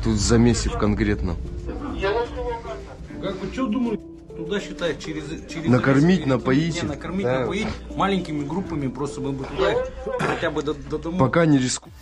Тут замесив конкретно. Как бы что думали? Туда считать через накормить, напоить. Накормить, да. Напоить маленькими группами, просто мы бы туда хотя бы до дома. Пока не рискуем.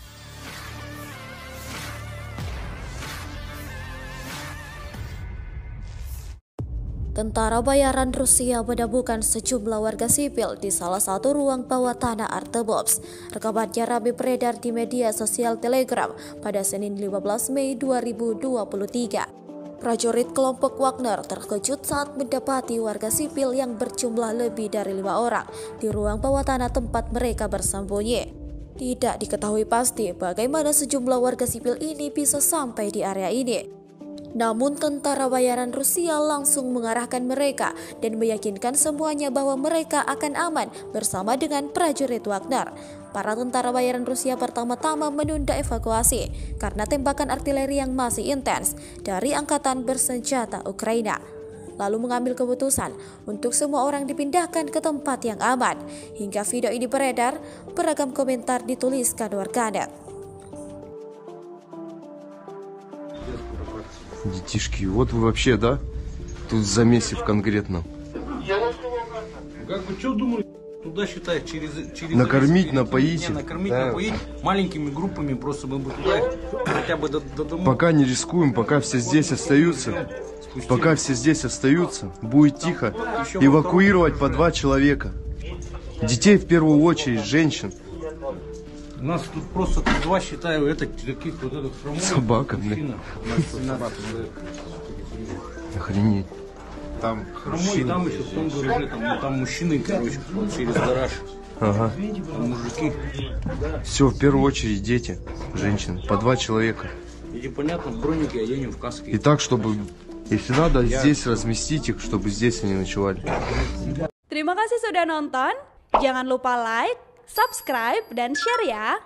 Tentara bayaran Rusia menemukan sejumlah warga sipil di salah satu ruang bawah tanah Artebops. Rekamannya ramai beredar di media sosial Telegram pada Senin 15 Mei 2023. Prajurit kelompok Wagner terkejut saat mendapati warga sipil yang berjumlah lebih dari 5 orang di ruang bawah tanah tempat mereka bersembunyi. Tidak diketahui pasti bagaimana sejumlah warga sipil ini bisa sampai di area ini. Namun tentara bayaran Rusia langsung mengarahkan mereka dan meyakinkan semuanya bahwa mereka akan aman bersama dengan prajurit Wagner. Para tentara bayaran Rusia pertama-tama menunda evakuasi karena tembakan artileri yang masih intens dari angkatan bersenjata Ukraina. Lalu mengambil keputusan untuk semua orang dipindahkan ke tempat yang aman. Hingga video ini beredar, beragam komentar dituliskan warganet. Детишки, вот вы вообще, да? Тут замесив конкретно. Как бы что думали? Туда считать через накормить, напоить. Накормить, да. Напоить маленькими группами, просто мы бы туда хотя бы до дома. Пока не рискуем, пока все здесь остаются. Пока все здесь остаются, будет тихо. Эвакуировать по 2 человека. Детей в первую очередь, женщин. У нас тут просто 2, считаю, это каких вот этот хромой. Собака, блин. Охренеть. Там хромой, там еще в том гараже, там мужчины, короче, вот через гараж. Ага. Там мужики. Все, в первую очередь дети, женщины, по 2 человека. И понятно, в бронике оденем в каске. И так, чтобы, если надо, здесь разместить их, чтобы здесь они ночевали. Terima kasih sudah nonton. Jangan lupa like, subscribe, dan share ya.